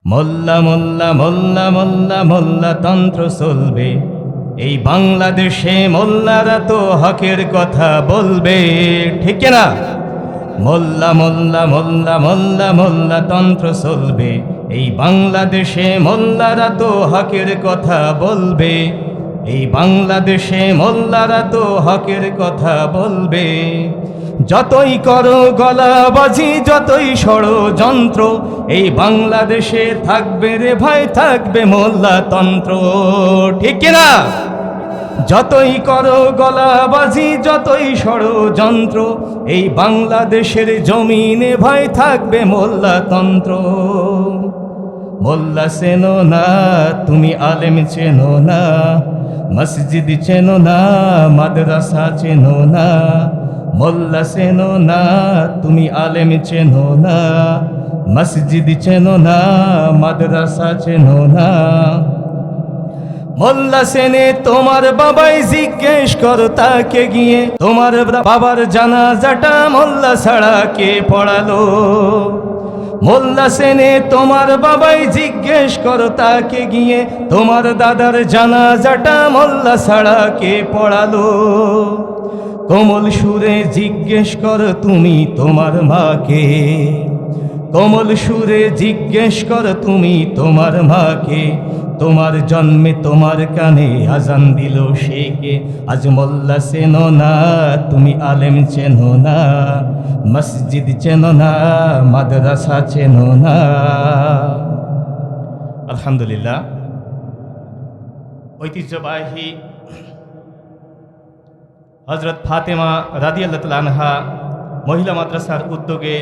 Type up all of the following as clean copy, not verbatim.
মোল্লা মোল্লা মোল্লা মোল্লা মোল্লা তন্ত্র চলবে এই বাংলাদেশে, মোল্লারা তো হকের কথা বলবে, ঠিক না? মোল্লা মোল্লা মোল্লা মোল্লা মোল্লা তন্ত্র চলবে এই বাংলাদেশে, মোল্লারা তো হকের কথা বলবে। এই বাংলাদেশে মোল্লারা তো হকের কথা বলবে। যতই করো গলাবাজি, যতই ষড়যন্ত্র, এই বাংলাদেশে থাকবে রে ভাই, থাকবে মোল্লা তন্ত্র, ঠিক না? যতই করো গলাবাজি, যতই ষড়যন্ত্র, এই বাংলাদেশের জমিনে ভাই থাকবে মোল্লা তন্ত্র। মোল্লা চেনো না তুমি, আলেম চেনো না, মসজিদ চেনো না, মাদ্রাসা চেনো না। মোল্লা চেনো না তুমি, আলেম চেনো না, মসজিদ চেনো না, মাদ্রাসা চেনো না। মোল্লা চেনে তোমার বাবাই, জিজ্ঞেস করো তাকে গিয়ে, তোমার বাবার জানাজাটা মোল্লা ছাড়া কে পড়ালো? মোল্লা চেনে তোমার বাবাই, জিজ্ঞেস করো তাকে গিয়ে, তোমার দাদার জানাজাটা মোল্লা ছাড়া কে পড়ালো? কোমল সুরে জিজ্ঞেস করো তুমি তোমার মাকে, কোমল সুরে জিজ্ঞেস করো তুমি তোমার মাকে, তোমার জন্মে তোমার কানে আজান দিল সে কে? আজ মোল্লা চেনো না তুমি, আলেম চেনো না, মসজিদ চেনো না, মাদ্রাসা চেনো না। আলহামদুলিল্লাহ, ঐতিহ্যবাহী হযরত ফাতেমা রাদিয়াল্লাহু তাআলা আনহা মহিলা মাদ্রাসার উদ্যোগে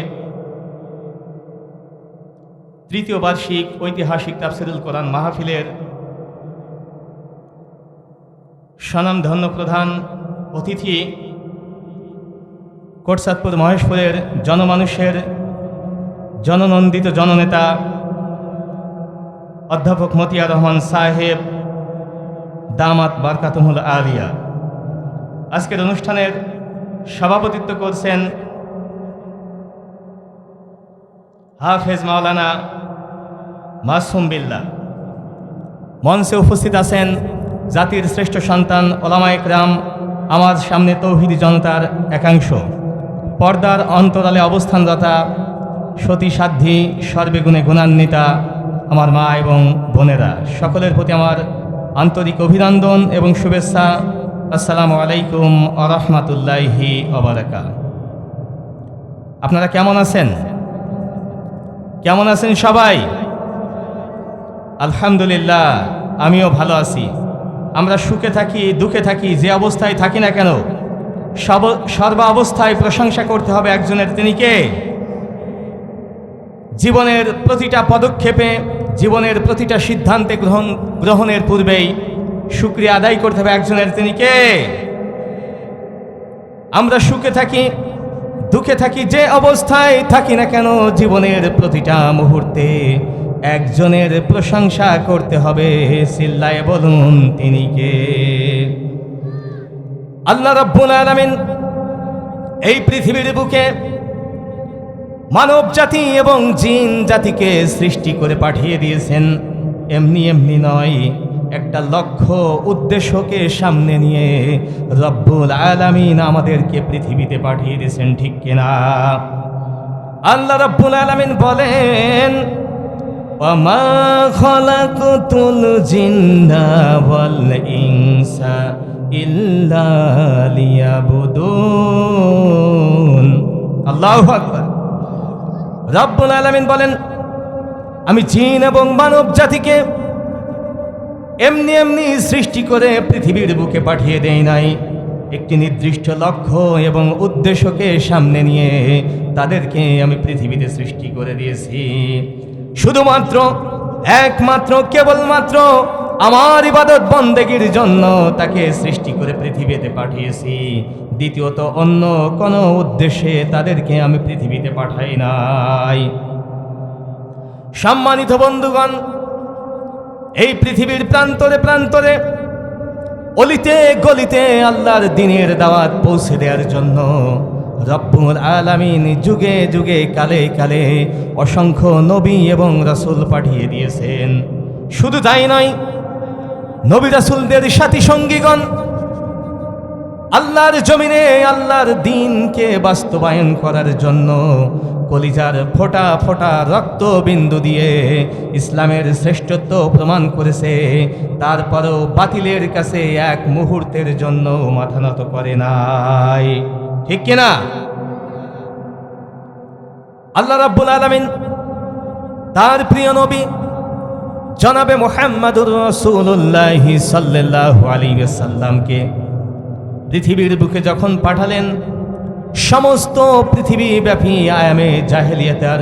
তৃতীয় বার্ষিক ঐতিহাসিক তাফসীরুল কোরআন মাহফিলের স্বনামধন্য প্রধান অতিথি, কোটচাঁদপুর মহেশপুরের জনমানুষের জননন্দিত জননেতা অধ্যাপক মতিয়ার রহমান সাহেব, দামাত বারকাতুহুল আলিয়া। আজকের অনুষ্ঠানের সভাপতিত্ব করছেন হাফেজ মাওলানা মাসুম বিল্লাহ। মঞ্চে উপস্থিত আছেন জাতির শ্রেষ্ঠ সন্তান ওলামায়ে কেরাম, আমার সামনে তৌহিদি জনতার একাংশ, পর্দার অন্তরালে অবস্থানরতা সতী সাধ্বী সর্বেগুণে গুণান্বিতা আমার মা এবং বোনেরা, সকলের প্রতি আমার আন্তরিক অভিনন্দন এবং শুভেচ্ছা। আসসালামু আলাইকুম ওয়া রাহমাতুল্লাহি ওয়া বারাকাতুহু। আপনারা কেমন আছেন? কেমন আছেন সবাই? আলহামদুলিল্লাহ, আমিও ভালো আছি। আমরা সুখে থাকি, দুঃখে থাকি, যে অবস্থায় থাকি না কেন, সর্ব অবস্থায় প্রশংসা করতে হবে একজনের, তিনি কে? জীবনের প্রতিটা পদক্ষেপে, জীবনের প্রতিটা সিদ্ধান্তে গ্রহণের পূর্বেই শুকরিয়া আদায় করতে হবে একজনের, তিনি কে? আমরা সুখে থাকি, দুঃখে থাকি, যে অবস্থায় থাকি না কেন, জীবনের প্রতিটা মুহূর্তে একজনের প্রশংসা করতে হবে। চিল্লায়ে বলুন, তিনি কে? আল্লাহ রাব্বুল আলামিন এই পৃথিবীর বুকে মানব জাতি এবং জিন জাতিকে সৃষ্টি করে পাঠিয়ে দিয়েছেন। এমনি এমনি নয়, একটা লক্ষ্য উদ্দেশ্যকে সামনে নিয়ে রব্বুল আলামিন আমাদেরকে পৃথিবীতে পাঠিয়ে দিয়েছেন, ঠিক কিনা? আল্লাহ রব্বুল আলামিন বলেন, ওয়ামা খালাকতুল জিন্না ওয়াল ইনসা ইল্লা লিয়াবুদুন। আল্লাহু আকবার। রব্বুল আলামিন বলেন, আমি জিন এবং মানব জাতিকে এমনি এমনি সৃষ্টি করে পৃথিবীর বুকে পাঠিয়ে দেই নাই, একটি নির্দিষ্ট লক্ষ্য এবং উদ্দেশ্যকে সামনে নিয়ে তাদেরকে আমি পৃথিবীতে সৃষ্টি করে দিয়েছি। শুধুমাত্র, একমাত্র, কেবলমাত্র আমার ইবাদত বন্দেগীর জন্য তাকে সৃষ্টি করে পৃথিবীতে পাঠিয়েছি। দ্বিতীয়ত অন্য কোনো উদ্দেশ্যে তাদেরকে আমি পৃথিবীতে পাঠাই নাই। সম্মানিত বন্ধুগণ, এই পৃথিবীর প্রান্তরে প্রান্তরে, অলিতে গলিতে আল্লাহর দ্বীনের দাওয়াত পৌঁছে দেওয়ার জন্য রব্বুল আলামিন যুগে যুগে কালে কালে অসংখ্য নবী এবং রাসূল পাঠিয়ে দিয়েছেন। শুধু তাই নয়, নবী রাসূলদের সাথী সঙ্গীগণ আল্লাহর জমিনে আল্লাহর দ্বীনকে বাস্তবায়ন করার জন্য কলিজার ফোঁটা ফোঁটা রক্তবিন্দু দিয়ে ইসলামের শ্রেষ্ঠত্ব প্রমাণ করেছে। তারপরেও বাতিলের কাছে এক মুহূর্তের জন্য মাথা নত করে নাই, ঠিক কিনা? আল্লাহ রাব্বুল আলামিন তার প্রিয় নবী জনাবে মুহাম্মদুর রাসূলুল্লাহ সাল্লাল্লাহু আলাইহি ওয়াসাল্লামকে পৃথিবীর বুকে যখন পাঠালেন, সমস্ত পৃথিবীব্যাপী আয়ামে জাহেলিয়াতের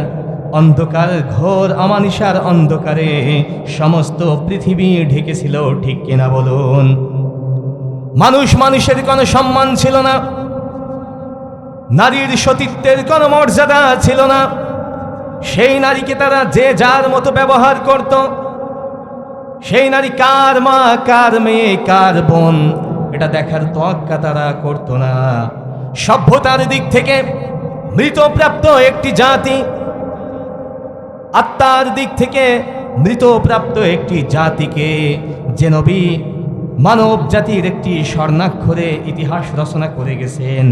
অন্ধকার, ঘোর আমানিশার অন্ধকারে সমস্ত পৃথিবী ঢেকেছিল, ঠিক কিনা বলুন? মানুষ মানুষের কোনো সম্মান ছিল না, নারীর সতীত্বের কোনো মর্যাদা ছিল না। সেই নারীকে তারা যে যার মতো ব্যবহার করত। সেই নারী কার মা, কার মেয়ে, কার বোন, এটা দেখার তোয়াক্কা তারা করত না। সভ্যতার দিক থেকে মৃতপ্রাপ্ত একটি জাতি, আত্মার দিক থেকে মৃতপ্রাপ্ত একটি জাতিকে যে নবী মানব জাতির একটি স্বর্ণাক্ষরে ইতিহাস রচনা করে গেছেন,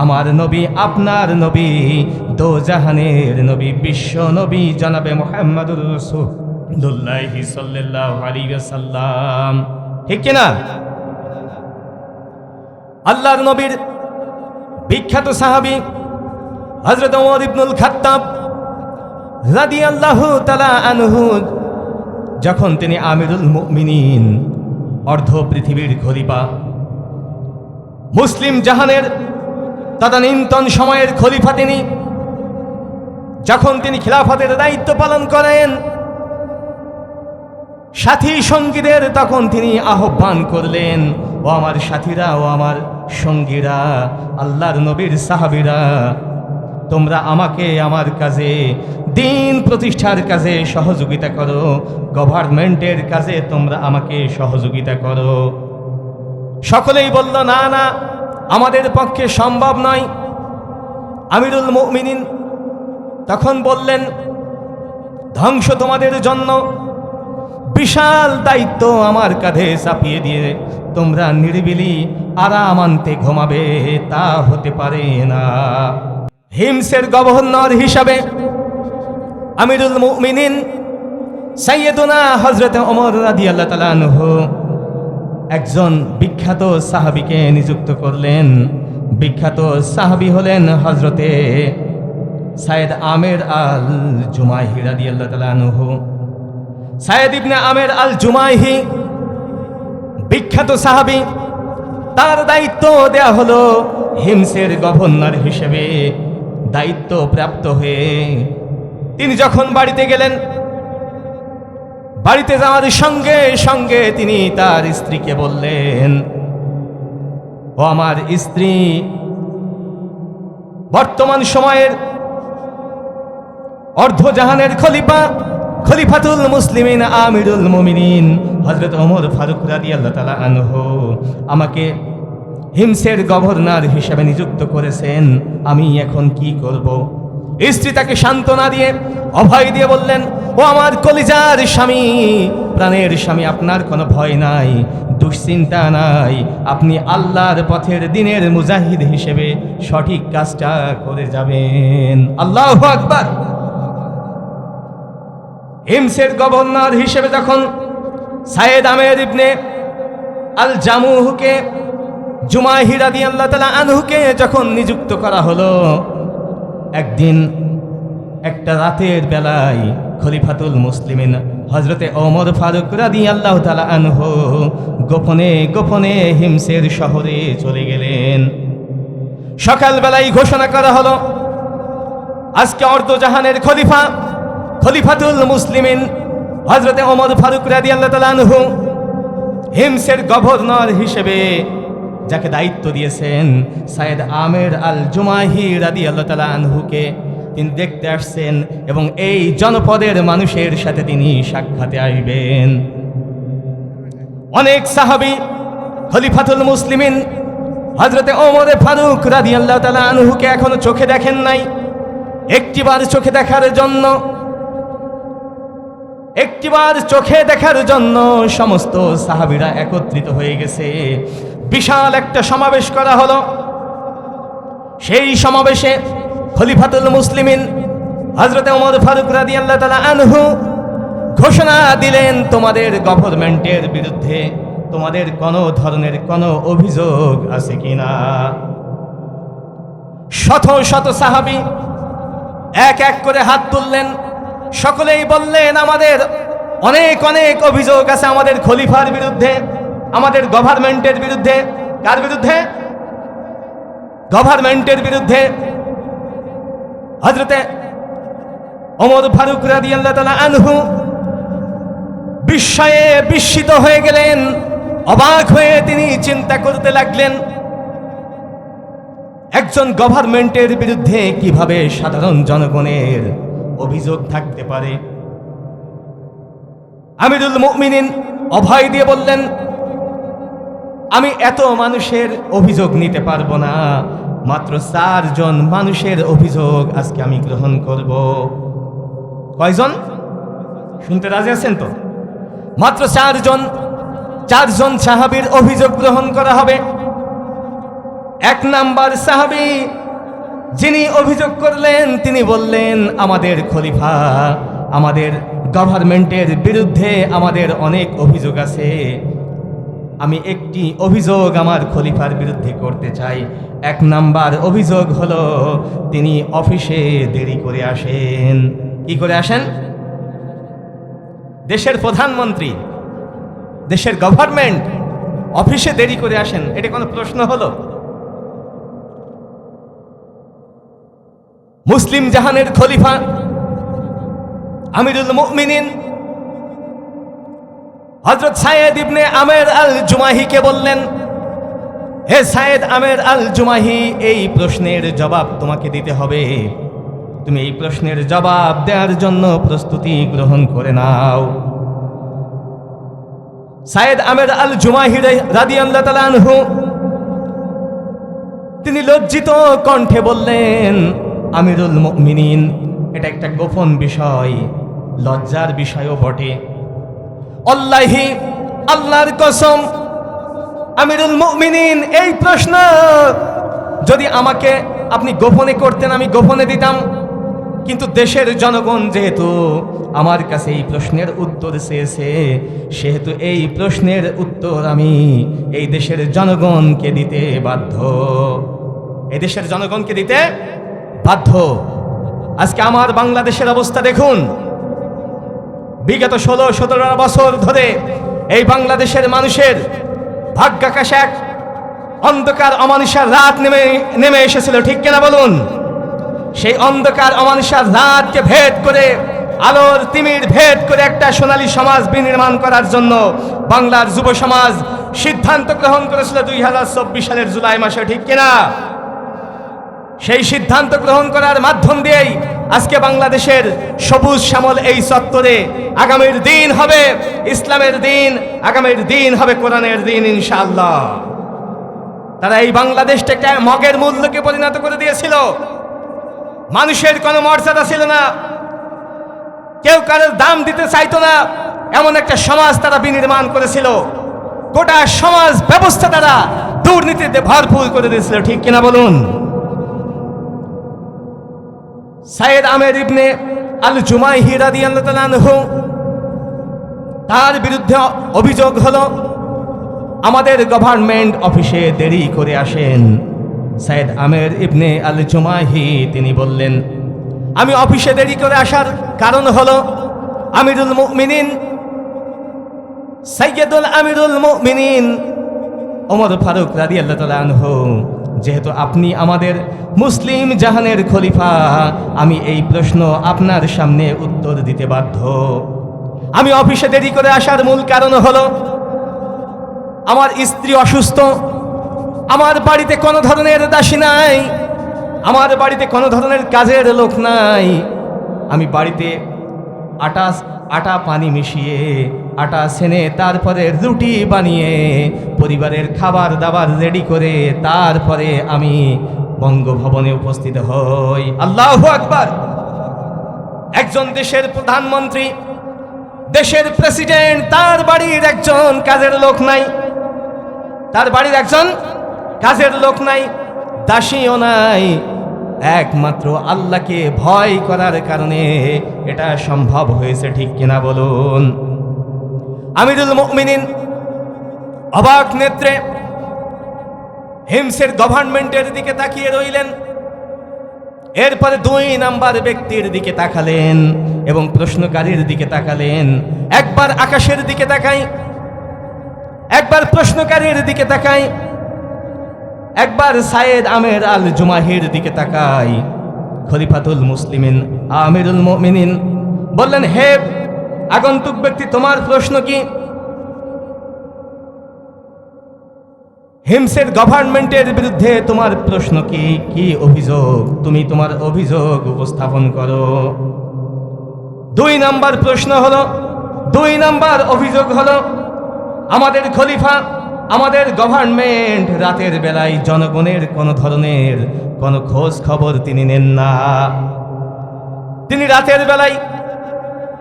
আমার নবী, আপনার নবী, দোজাহানের নবী, বিশ্ব নবী জনাবে মুহাম্মদুর রাসূলুল্লাহ সাল্লাল্লাহু আলাইহি ওয়াসাল্লাম, ঠিক কিনা? আল্লাহর নবীর বিখ্যাত সাহাবী হযরত ওমর ইবনুল খাত্তাব রাদিয়াল্লাহু তাআলা আনহু, যখন তিনি আমিরুল মুমিনিন, অর্ধ পৃথিবীর খলিফা, মুসলিম জাহানের তদানীন্তন সময়ের খলিফা তিনি, যখন তিনি খিলাফতের দায়িত্ব পালন করেন, সাথী সঙ্গীদের তখন তিনি আহ্বান করলেন, ও আমার সাথীরা, ও আমার সঙ্গীরা, আল্লাহর নবীর সাহাবীরা, তোমরা আমাকে আমার কাজে, দ্বীন প্রতিষ্ঠার কাজে সহযোগিতা করো, গভর্নমেন্টের কাজে তোমরা আমাকে সহযোগিতা করো। সকলেই বলল, না না, আমাদের পক্ষে সম্ভব নয়। আমিরুল মুমিনিন তখন বললেন, ধ্বংস তোমাদের জন্য, বিশাল দায়িত্ব আমার কাঁধে চাপিয়ে দিয়ে তোমরা নিরিবিলি আরাম আনতে ঘুমাবে, তা হতে পারে না। হিমসের গভর্নর হিসাবে আমিরুল মুমিনিন সাইয়েদুনা হযরত ওমর রাদিয়াল্লাহু তাআলা আনহু একজন বিখ্যাত সাহাবীকে নিযুক্ত করলেন। বিখ্যাত সাহাবী হলেন হযরতে সাইয়েদ আমের আল জুমাহি রাদিয়াল্লাহু তাআলা আনহু। সাইয়েদ ইবনে আমের আল জুমাহি বিখ্যাত সাহাবী, তার দায়িত্ব দেয়া হলো হিমসের গভর্নর হিসেবে দায়িত্ব প্রাপ্ত হয়ে তিনি যখন বাড়িতে গেলেন, বাড়িতে যাওয়ার সঙ্গে সঙ্গে তিনি তার স্ত্রীকে বললেন, ও আমার স্ত্রী, বর্তমান সময়ের অর্ধজাহানের খলিফা, খলিফাতুল মুসলিমিন আমিরুল মুমিনিন হযরত ওমর ফারুক রাদিয়াল্লাহু তাআলা আনহু আমাকে হিমসের গভর্নর হিসেবে নিযুক্ত করেছেন, আমি এখন কি করব? স্ত্রী তাকে সান্ত্বনা দিয়ে, অভয় দিয়ে বললেন, ও আমার কলিজার স্বামী, প্রাণের স্বামী, আপনার কোনো ভয় নাই, দুশ্চিন্তা নাই, আপনি আল্লাহর পথের দ্বীনের মুজাহিদ হিসেবে সঠিক কাজটা করে যাবেন। আল্লাহু আকবার। হিমসের গভর্নর হিসেবে যখন সাইয়েদ আমের ইবনে আল জামুহকে, জুমাহি রাদিয়াল্লাহু তাআলা আনহুকে যখন নিযুক্ত করা হলো, একদিন একটা রাতের বেলায় খলিফাতুল মুসলিমিন হযরতে ওমর ফারুক রাদিয়াল্লাহু তাআলা আনহু গোপনে গোপনে হিমসের শহরে চলে গেলেন। সকালবেলায় ঘোষণা করা হলো, আজকে অর্ধজাহানের খলিফা, খলিফাতুল মুসলিমিন হযরতে ওমর ফারুক রাদিয়াল্লাহু তাআলা আনহু হিমসের গভর্নর হিসেবে যাকে দায়িত্ব দিয়েছেন সাইয়েদ আমের আল জুমাহি রাদিয়াল্লাহু তাআলা আনহুকে, তিনি দেখতে আসছেন এবং এই জনপদের মানুষের সাথে তিনি সাক্ষাতে আসবেন। অনেক সাহাবী খলিফাতুল মুসলিমিন হযরতে ওমর ফারুক রাদিয়াল্লাহু তাআলা আনহুকে এখনো চোখে দেখেন নাই। একটিবার চোখে দেখার জন্য সমস্ত সাহাবীরা একত্রিত হয়ে গেছে। বিশাল একটা সমাবেশ করা হলো। সেই সমাবেশে খলিফাতুল মুসলিমিন হযরতে ওমর ফারুক রাদিয়াল্লাহু তাআলা আনহু ঘোষণা দিলেন, তোমাদের গভর্নমেন্টের বিরুদ্ধে তোমাদের কোনো ধরনের কোনো অভিযোগ আছে কিনা। শত শত সাহাবী এক এক করে হাত তুললেন। সকলেই বললেন, আমাদের অনেক অনেক অভিযোগ আছে আমাদের খলিফার বিরুদ্ধে, আমাদের গভর্নমেন্টের বিরুদ্ধে। কার বিরুদ্ধে? গভর্নমেন্টের বিরুদ্ধে। হযরতে ওমর ফারুক রাদিয়াল্লাহু তাআলা আনহু বিস্ময়ে বিস্মিত হয়ে গেলেন। অবাক হয়ে তিনি চিন্তা করতে লাগলেন, একজন গভর্নমেন্টের বিরুদ্ধে কিভাবে সাধারণ জনগণের অভিযোগ থাকতে পারে। আমিরুল মুমিনিন অভয় দিয়ে বললেন, আমি এত মানুষের অভিযোগ নিতে পারবো না, মাত্র 4 জন মানুষের অভিযোগ আজকে আমি গ্রহণ করব। কয়জন? শুনতে রাজি আছেন তো? মাত্র 4 জন সাহাবীর অভিযোগ গ্রহণ করা হবে। 1 নাম্বার সাহাবী যিনি অভিযোগ করলেন, তিনি বললেন, আমাদের খলিফা, আমাদের গভর্নমেন্টের বিরুদ্ধে আমাদের অনেক অভিযোগ আছে, আমি একটি অভিযোগ আমার খলিফার বিরুদ্ধে করতে চাই। 1 নাম্বার অভিযোগ হলো, তিনি অফিসে দেরি করে আসেন। কি করে আসেন? দেশের প্রধানমন্ত্রী, দেশের গভর্নমেন্ট অফিসে দেরি করে আসেন, এটা কোনো প্রশ্ন হলো? মুসলিম জাহানের খলিফা আমিরুল মুমিনিন হযরত সাইয়েদ ইবনে আমের আল জুমাহিকে বললেন, হে সাইয়েদ আমের আল জুমাহি, এই প্রশ্নের জবাব তোমাকে দিতে হবে। তুমি এই প্রশ্নের জবাব দেওয়ার জন্য প্রস্তুতি গ্রহণ করে নাও। সাইয়েদ আমের আল জুমাহি রাদিয়াল্লাহু তাআলা আনহু তিনি লজ্জিত কণ্ঠে বললেন, আমিরুল মুমিনিন, এটা একটা গোপন বিষয়, লজ্জার বিষয়ও বটে। আল্লাহি, আল্লাহর কসম, আমিরুল মুমিনিন, এই প্রশ্ন যদি আমাকে আপনি গোপনে করতেন আমি গোপনে দিতাম, কিন্তু দেশের জনগণ যেহেতু আমার কাছে এই প্রশ্নের উত্তর চেয়েছে, সেহেতু এই প্রশ্নের উত্তর আমি এই দেশের জনগণকে দিতে বাধ্য। এই দেশের জনগণকে দিতে বাধ্য। আজকে আমার বাংলাদেশের অবস্থা দেখুন। বিগত 16-17 বছর ধরে এই বাংলাদেশের মানুষের ভাগ্যাকাশে এক অন্ধকার অমানিসার রাত নেমে এসেছিল, ঠিক কিনা বলুন? সেই অন্ধকার অমানিসার রাতকে ভেদ করে, আলোর তিমির ভেদ করে একটা সোনালী সমাজ বিনির্মাণ করার জন্য বাংলার যুব সমাজ সিদ্ধান্ত গ্রহণ করেছিল 2024 সালের জুলাই মাসে, ঠিক কিনা? সেই সিদ্ধান্ত গ্রহণ করার মাধ্যম দিয়েই আজকে বাংলাদেশের সবুজ শ্যামল এই চত্বরে আগামীর দিন হবে ইসলামের দিন, আগামীর দিন হবে কোরআনের দিন ইনশাআল্লাহ। তারা এই বাংলাদেশটা একটা মগের মূল্যকে পরিণত করে দিয়েছিল। মানুষের কোনো মর্যাদা ছিল না, কেউ কারোর দাম দিতে চাইতো না, এমন একটা সমাজ তারা বিনির্মাণ করেছিল। গোটা সমাজ ব্যবস্থা তারা দুর্নীতিতে ভরপুর করে দিয়েছিল, ঠিক কিনা বলুন? সাইয়েদ আমের ইবনে আল জুমাহি রাদিয়াল্লাহু তাআলা আনহু, তার বিরুদ্ধে অভিযোগ হলো, আমাদের গভর্নমেন্ট অফিসে দেরি করে আসেন। সাইয়েদ আমের ইবনে আল জুমাহি তিনি বললেন, আমি অফিসে দেরি করে আসার কারণ হলো, আমিরুল মুমিনিন, সাইয়্যিদুল আমিরুল মুমিনিন ওমর ফারুক রাদিয়াল্লাহু তাআলা আনহু, যেহেতু আপনি আমাদের মুসলিম জাহানের খলিফা, আমি এই প্রশ্ন আপনার সামনে উত্তর দিতে বাধ্য। আমি অফিসে দেরি করে আসার মূল কারণ হলো, আমার স্ত্রী অসুস্থ, আমার বাড়িতে কোনো ধরনের দাসী নাই, আমার বাড়িতে কোনো ধরনের কাজের লোক নাই, আমি বাড়িতে আটা আটা পানি মিশিয়ে আটা সেনে তারপরে রুটি বানিয়ে পরিবারের খাবার দাবার রেডি করে তারপরে আমি বঙ্গভবনে উপস্থিত হই। আল্লাহু আকবার। একজন দেশের প্রধানমন্ত্রী, দেশের প্রেসিডেন্ট, তার বাড়ির একজন কাজের লোক নাই, তার বাড়ির একজন কাজের লোক নাই, দাসীও নাই। একমাত্র আল্লাহকে ভয় করার কারণে এটা সম্ভব হয়েছে, ঠিক কিনা বলুন? আমিরুল মুমিনিন অবাক নেত্রে হিমসের গভর্নমেন্টের দিকে তাকিয়ে রইলেন। এরপরে 2 নাম্বার ব্যক্তির দিকে তাকালেন এবং প্রশ্নকারীর দিকে তাকালেন। একবার আকাশের দিকে তাকাই, একবার প্রশ্নকারীর দিকে তাকাই, একবার সাইয়েদ আমের আল জুমাহির দিকে তাকাই। খলিফাতুল মুসলিমিন আমিরুল মুমিনিন বললেন, হে আগন্তুক ব্যক্তি, তোমার প্রশ্ন কি? হিমসের গভর্নমেন্টের বিরুদ্ধে তোমার প্রশ্ন কি? কি অভিযোগ? তুমি তোমার অভিযোগ উপস্থাপন করো। 2 নাম্বার প্রশ্ন হলো, 2 নাম্বার অভিযোগ হলো, আমাদের খলিফা, আমাদের গভর্নমেন্ট রাতের বেলায় জনগণের কোনো ধরনের কোনো খোঁজ খবর তিনি নেন না। তিনি রাতের বেলায়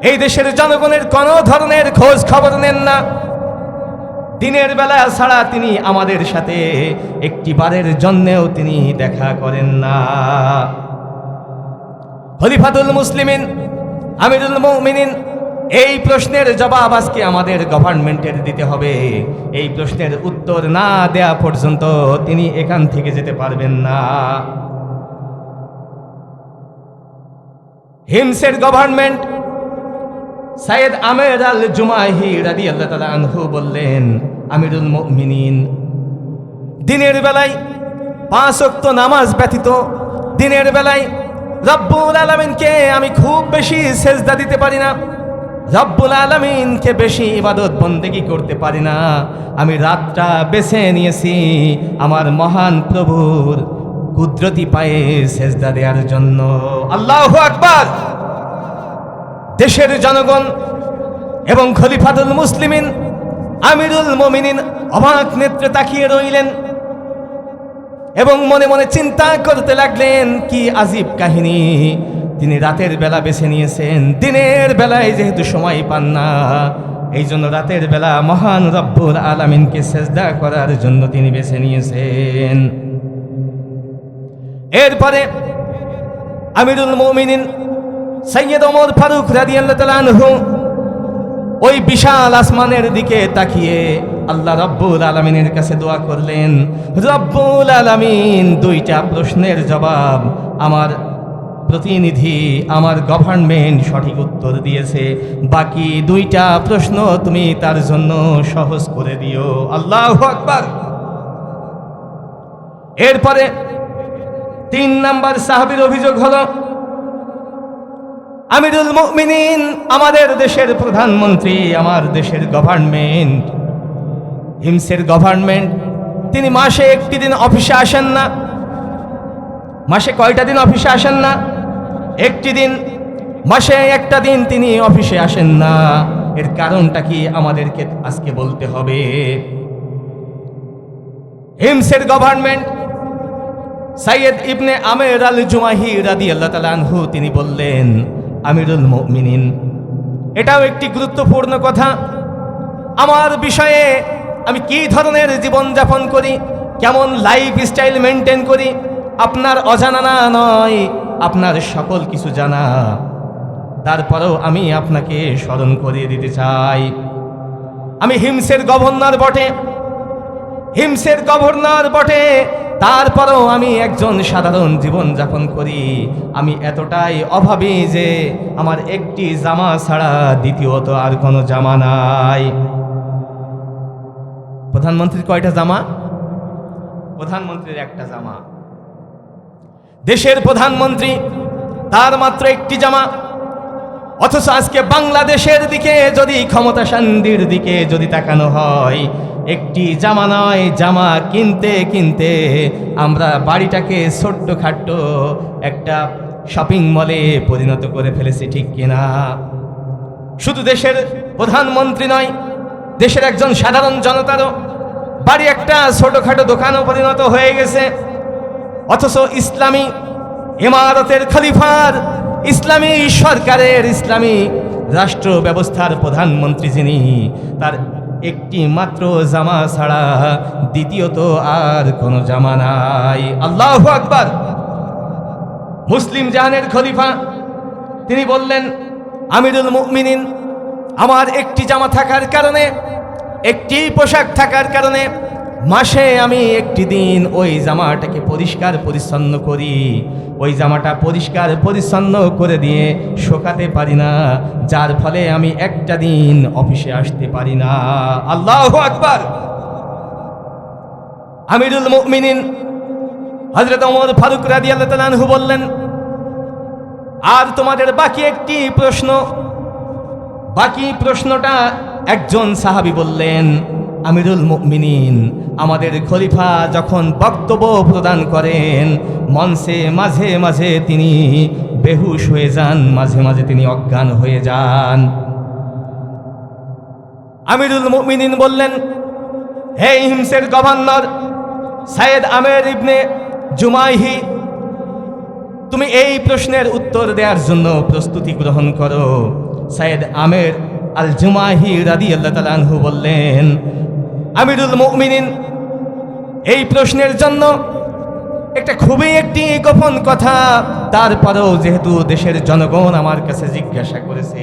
এই দেশের জনগণের কোনো ধরনের খোঁজ খবর নেন না। দিনের বেলা ছাড়া তিনি আমাদের সাথে একটিবারের জন্যেও তিনি দেখা করেন না। খলিফাতুল মুসলিমিন আমিরুল মুমিনিন, এই প্রশ্নের জবাব আজকে আমাদের গভর্নমেন্টের দিতে হবে। এই প্রশ্নের উত্তর না দেয়া পর্যন্ত তিনি এখান থেকে যেতে পারবেন না। হিমসের গভর্নমেন্ট সাইয়েদ আমের আল জুমাহি রাদিয়াল্লাহু তাআলা আনহু বললেন, আমিরুল মুমিনিন, দিনের বেলায় 5 ওয়াক্ত নামাজ ব্যতীত দিনের বেলায় রব্বুল আলামিনকে আমি খুব বেশি সেজদা দিতে পারি না, রব্বুল আলামিনকে বেশি ইবাদত বন্দেগী করতে পারি না। আমি রাতটা বেছে নিয়েছি আমার মহান প্রভুর কুদরতি পায়ে সেজদা দেওয়ার জন্য। আল্লাহু আকবার। দেশের জনগণ এবং খলিফাতুল মুসলিমিন আমিরুল মুমিনিন অবাক নেত্রে তাকিয়ে রইলেন এবং মনে মনে চিন্তা করতে লাগলেন, কি আজীব কাহিনী। তিনি রাতের বেলা বেছে নিয়েছেন, দিনের বেলায় যেহেতু সময় পান না, এই জন্য রাতের বেলা মহান রব্বুল আলামিনকে সেজদা করার জন্য তিনি বেছে নিয়েছেন। এরপরে আমিরুল মুমিনিন সৈয়দ ওমর ফারুক রাদিয়াল্লাহু তাআলা আনহু ওই বিশাল আসমানের দিকে তাকিয়ে আল্লাহ রব্বুল আলামিনের কাছে দোয়া করলেন, রব্বুল আলামিন, 2টা প্রশ্নের জবাব আমার প্রতিনিধি, আমার গভর্নমেন্ট সঠিক উত্তর দিয়েছে, বাকি 2টা প্রশ্ন তুমি তার জন্য সহজ করে দিও। আল্লাহু আকবার। এরপরে 3 নাম্বার সাহাবীর অভিযোগ হলো, আমিরুল মুমিনিন, আমাদের দেশের প্রধানমন্ত্রী, আমার দেশের গভর্নমেন্ট, হিমসের গভর্নমেন্ট, তিনি মাসে 1টি দিন অফিসে আসেন না। মাসে কয়টা দিন অফিসে আসেন না? 1টি দিন। মাসে 1টা দিন তিনি অফিসে আসেন না। এর কারণটা কি আমাদেরকে আজকে বলতে হবে। হিমসের গভর্নমেন্ট সাইয়েদ ইবনে আমের আল জুমাহি রাদিয়াল্লাহু তাআলা আনহু তিনি বললেন, আমিরুল মুমিনিন, এটাও একটি গুরুত্বপূর্ণ কথা। আমার বিষয়ে আমি কি ধরনের জীবনযাপন করি, কেমন লাইফস্টাইল মেনটেন করি, আপনার অজানা না নয়, আপনার সকল কিছু জানা। তারপরেও আমি আপনাকে স্মরণ করিয়ে দিতে চাই, আমি হিমসের গভর্নর বটে, হিমসের গভর্নর বটে, তারপরেও আমি একজন সাধারণ জীবনযাপন করি। আমি এতটাই অভাবী যে আমার একটি জামা ছাড়া দ্বিতীয়ত আর কোনো জামা নাই। প্রধানমন্ত্রীর কয়টা জামা? প্রধানমন্ত্রীর একটা জামা। দেশের প্রধানমন্ত্রী, তার মাত্র একটি জামা। অথচ আজকে বাংলাদেশের দিকে যদি, ক্ষমতাসীনদের দিকে যদি তাকানো হয়, একটি জামা নয়, জামা কিনতে কিনতে আমরা বাড়িটাকে ছোট্ট খাট্ট একটা শপিং মলে পরিণত করে ফেলেছি, ঠিক কিনা? শুধু দেশের প্রধানমন্ত্রী নয়, দেশের একজন সাধারণ জনতারও বাড়ি একটা ছোটখাটো দোকানও পরিণত হয়ে গেছে। অথচ ইসলামী ইমারতের খলিফার, ইসলামী সরকারের, ইসলামী রাষ্ট্র ব্যবস্থার প্রধানমন্ত্রী যিনি, তার একটি মাত্র জামা ছাড়া দ্বিতীয়ত আর কোনো জামা নাই। আল্লাহু আকবার। মুসলিম জাহানের খলিফা তিনি বললেন, আমিরুল মুমিনিন, আমার একটি জামা থাকার কারণে, একটি পোশাক থাকার কারণে মাসে আমি একটি দিন ওই জামাটাকে পরিষ্কার পরিচ্ছন্ন করি। ওই জামাটা পরিষ্কার পরিচ্ছন্ন করে দিয়ে শোকাতে পারি না, যার ফলে আমি একটা দিন অফিসে আসতে পারি না। আল্লাহু আকবার। আমিরুল মুমিনিন হযরত ওমর ফারুক রাদিয়াল্লাহু তাআলা আনহু বললেন, আর তোমাদের বাকি একটি প্রশ্ন। বাকি প্রশ্নটা একজন সাহাবী বললেন, আমিরুল মুমিনিন, আমাদের খলিফা যখন বক্তব্য প্রদান করেন মঞ্চে মাঝে মাঝে তিনি বেহুশ হয়ে যান, মাঝে মাঝে তিনি অজ্ঞান হয়ে যান। আমিরুল মুমিনিন বললেন, হে হিমসের গভর্নর সাইয়েদ আমের ইবনে জুমাইহি, তুমি এই প্রশ্নের উত্তর দেওয়ার জন্য প্রস্তুতি গ্রহণ করো। সাইয়েদ আমের আল জুমাহি রাদিয়াল্লাহু তাআলা আনহু বললেন, আমিরুল মুমিনিন, এই প্রশ্নের জন্য খুবই একটি গোপন কথা, তারপরেও যেহেতু দেশের জনগণ আমার কাছে জিজ্ঞাসা করেছে,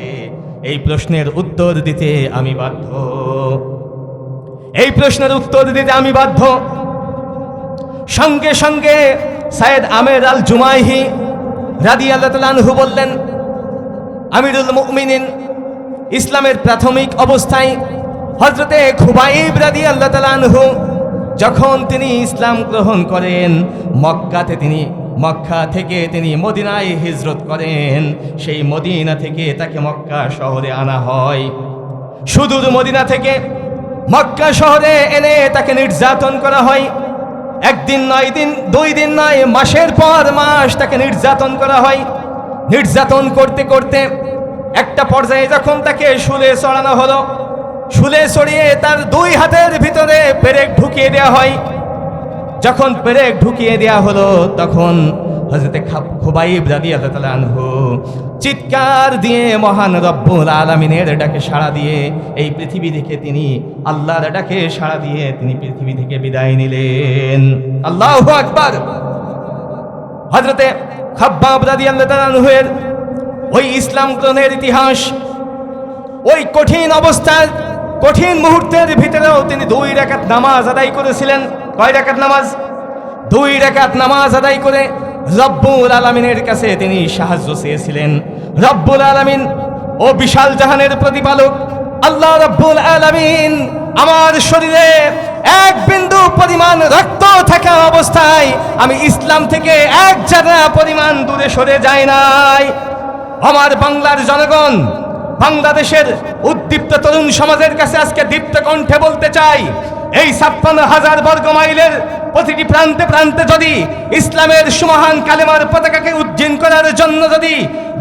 এই প্রশ্নের উত্তর দিতে আমি বাধ্য। এই প্রশ্নের উত্তর দিতে আমি বাধ্য। সঙ্গে সঙ্গে সাইয়েদ আমের আল জুমাইহি রাদিয়াল্লাহু তাআলা আনহু বললেন, আমিরুল মুমিনিন, ইসলামের প্রাথমিক অবস্থায় হযরতে খুবাইব রাদিয়াল্লাহু তাআলা আনহু যখন তিনি ইসলাম গ্রহণ করেন, মক্কা থেকে তিনি মদিনায় হিজরত করেন। সেই মদিনা থেকে তাকে মক্কা শহরে আনা হয়। সুদূর মদিনা থেকে মক্কা শহরে এনে তাকে নির্যাতন করা হয়। একদিন নয়, দুই দিন নয়, মাসের পর মাস তাকে নির্যাতন করা হয়। নির্যাতন করতে করতে একটা পর্যায়ে যখন তাকে শুলে চড়ানো হলো, শুলে চড়িয়ে তার দুই হাতের ভিতরে পেরেক ঢুকিয়ে দেওয়া হয়। যখন পেরেক ঢুকিয়ে দেওয়া হলো, তখন হযরতে খুবাইব রাদিয়াল্লাহু তাআলা আনহু চিৎকার দিয়ে মহান রব্বুল আলামিনের ডাকে সাড়া দিয়ে এই পৃথিবী থেকে তিনি আল্লাহর ডাকে সাড়া দিয়ে তিনি পৃথিবী থেকে বিদায় নিলেন। আল্লাহু আকবার। হযরতে খাব্বাব রাদিয়াল্লাহু তাআলা আনহুর ওই ইসলাম গ্রহণের ইতিহাস, ওই কঠিন অবস্থার, কঠিন মুহূর্তের ভিতরেও তিনি 2 রাকাত নামাজ আদায় করেছিলেন। কয় রাকাত নামাজ? 2 রাকাত নামাজ আদায় করে রব্বুল আলামিনের কাছে তিনি সাহায্য চেয়েছিলেন। রব্বুল আলামিন ও বিশাল জাহানের প্রতিপালক আল্লাহ রব্বুল আলামিন আমার শরীরে এক বিন্দু পরিমাণ রক্ত থাকা অবস্থায় আমি ইসলাম থেকে এক জায়গা পরিমাণ দূরে সরে যাই নাই। আমার বাংলার জনগণ, বাংলাদেশের উদ্দীপ্ত তরুণ সমাজের কাছে আজকে দীপ্ত কণ্ঠে বলতে চাই, এই 56,000 বর্গ মাইলের প্রতিটি প্রান্তে প্রান্তে যদি ইসলামের সুমহান কালেমার পতাকাকে উজ্জীন করার জন্য যদি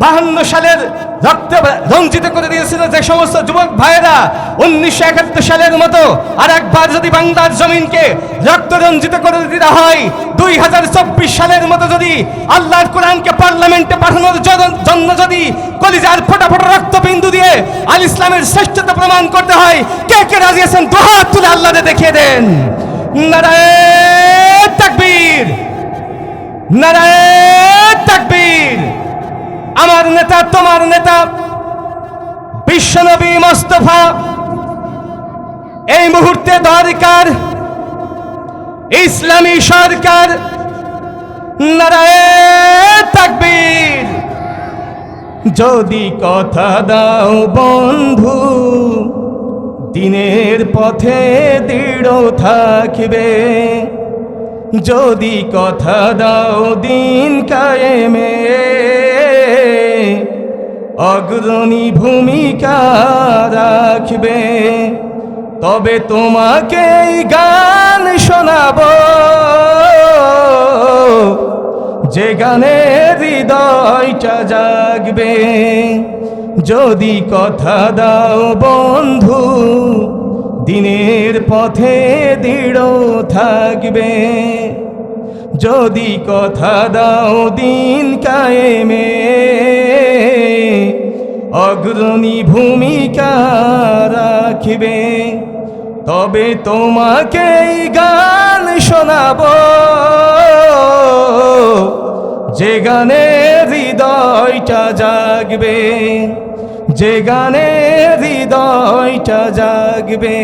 52 সালের রক্ত রঞ্জিত করে দিয়েছিল যে সমস্ত যুবক ভাইয়েরা, 1971 সালের মতো আর একবার যদি বাংলার জমিনকে রক্ত রঞ্জিত করে দিতে হয়, 2024 সালের মতো যদি আল্লাহর কোরআনকে পার্লামেন্টে পাঠানোর জন্য যদি কলিজার ফোটা ফোটা রক্তবিন্দু দিয়ে আল ইসলামের শ্রেষ্ঠতা প্রমাণ করতে হয়, কে কে রাজি আছেন? দুহাত তুলে আল্লাহকে দেখিয়ে দেন। নারায়ে তাকবীর, নারায়ে তাকবীর। আমার নেতা, তোমার নেতা বিশ্বনবী মুস্তাফা এই মুহূর্তে দরকার ইসলামী সরকার। নারায়ে তাকবীর। যদি কথা দাও বন্ধু, দিনের পথে দৃঢ় থাকবে। যদি কথা দাও দিন কায়েমে, অগ্রণী ভূমিকা রাখবে। তবে তোমাকে গান শোনাবো, যে গানে হৃদয়টা জাগবে। যদি কথা দাও বন্ধু দিনের পথে দৃঢ় থাকবে, যদি কথা দাও দিন কায়েমে অগ্রণী ভূমিকা রাখবে, তবে তোমাকে গান শোনাবো যে গানে হৃদয়টা জাগবে, যে গানে হৃদয়টা জাগবে।